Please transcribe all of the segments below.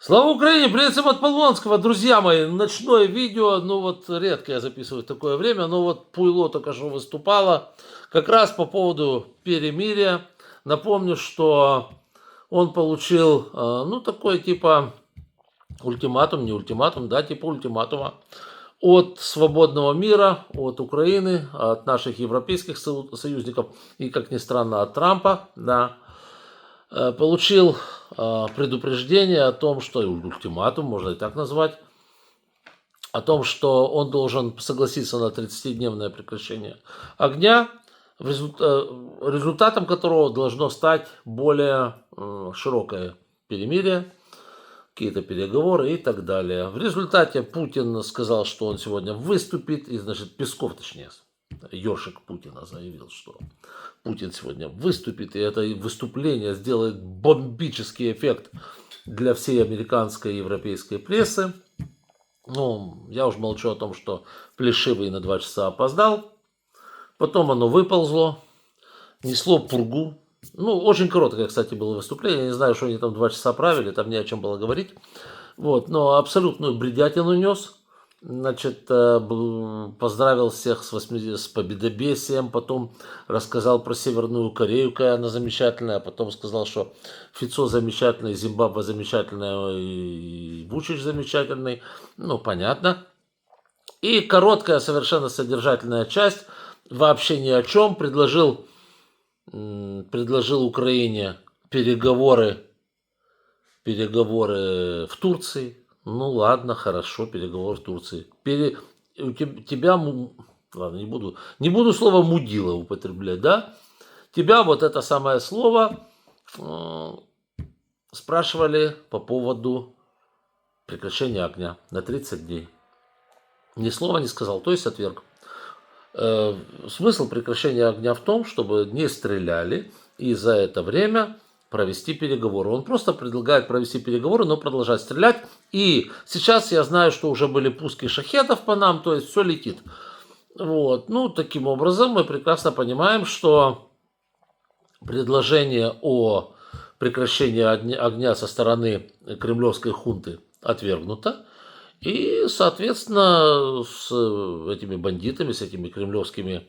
Слава Украине! Привет всем от Полонского, друзья мои! Ночное видео, ну вот редко я записываю в такое время, но вот Пуйло только что выступало как раз по поводу перемирия. Напомню, что он получил, ну такой типа ультиматум, не ультиматум, да, типа ультиматума от свободного мира, от Украины, от наших европейских союзников и, как ни странно, от Трампа, да. Получил предупреждение о том, что ультиматум, можно и так назвать, о том, что он должен согласиться на 30-дневное прекращение огня, результатом которого должно стать более широкое перемирие, какие-то переговоры и так далее. В результате Путин сказал, что он сегодня выступит, и, значит, Песков, точнее, ёршик Путина заявил, что Путин сегодня выступит, и это выступление сделает бомбический эффект для всей американской и европейской прессы. Ну, я уж молчу о том, что Плешивый на 2 часа опоздал. Потом оно выползло, несло пургу. Ну, очень короткое, кстати, было выступление. Я не знаю, что они там 2 часа правили, там не о чем было говорить. Вот, но абсолютную бредятину нес. Значит, поздравил всех с победобесием, потом рассказал про Северную Корею, какая она замечательная, а потом сказал, что Фицо замечательный, Зимбабве замечательная и Вучич замечательный. Ну, понятно. И короткая, совершенно содержательная часть, вообще ни о чем, предложил Украине переговоры в Турции. Ну ладно, хорошо, переговоры в Турции. Тебя, ладно, не буду слово мудила употреблять, да? Тебя вот это самое слово спрашивали по поводу прекращения огня на 30 дней. Ни слова не сказал, то есть отверг. Смысл прекращения огня в том, чтобы не стреляли и за это время провести переговоры. Он просто предлагает провести переговоры, но продолжать стрелять. И сейчас я знаю, что уже были пуски шахедов по нам, то есть все летит. Вот. Ну, таким образом мы прекрасно понимаем, что предложение о прекращении огня со стороны кремлевской хунты отвергнуто. И, соответственно, с этими бандитами, с этими кремлевскими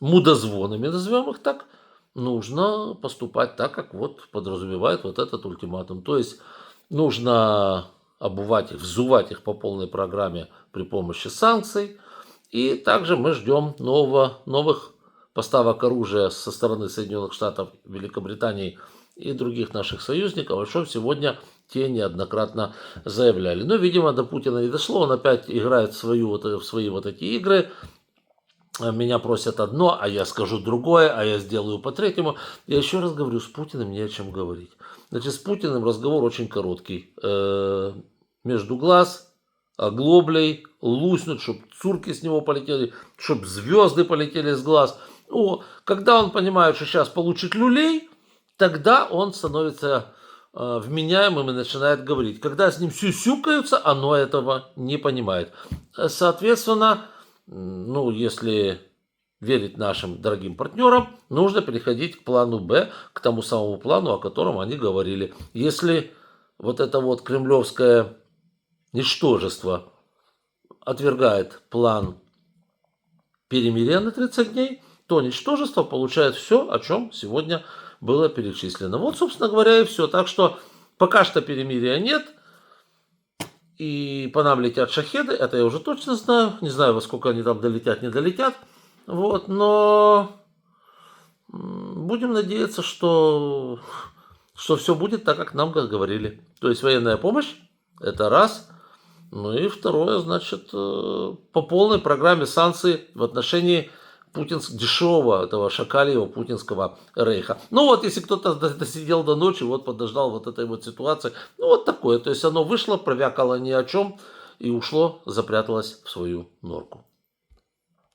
мудозвонами, назовем их так, нужно поступать так, как вот подразумевает вот этот ультиматум. То есть нужно обувать их, взувать их по полной программе при помощи санкций. И также мы ждем новых поставок оружия со стороны Соединенных Штатов, Великобритании и других наших союзников, о чем сегодня те неоднократно заявляли. Но, видимо, до Путина не дошло, он опять играет в свои вот эти игры. Меня просят одно, а я скажу другое, а я сделаю по-третьему. Я еще раз говорю, с Путиным не о чем говорить. Значит, с Путиным разговор очень короткий. Между глаз, оглоблей, луснуть, чтобы цурки с него полетели, чтобы звезды полетели с глаз. Когда он понимает, что сейчас получит люлей, тогда он становится вменяемым и начинает говорить. Когда с ним сюсюкаются, оно этого не понимает. Соответственно, ну, если верить нашим дорогим партнерам, нужно переходить к плану Б, к тому самому плану, о котором они говорили. Если вот это вот кремлевское ничтожество отвергает план перемирия на 30 дней, то ничтожество получает все, о чем сегодня было перечислено. Вот, собственно говоря, и все. Так что пока что перемирия нет. И по нам летят шахеды, это я уже точно знаю. Не знаю, во сколько они там долетят, не долетят. Вот, но будем надеяться, что все будет так, как нам говорили. То есть военная помощь, это раз. Ну и второе, значит, по полной программе санкций в отношении дешевого этого шакальего путинского рейха. Ну вот, если кто-то досидел до ночи, вот подождал вот этой вот ситуации, ну вот такое. То есть оно вышло, провякало ни о чем и ушло, запряталось в свою норку.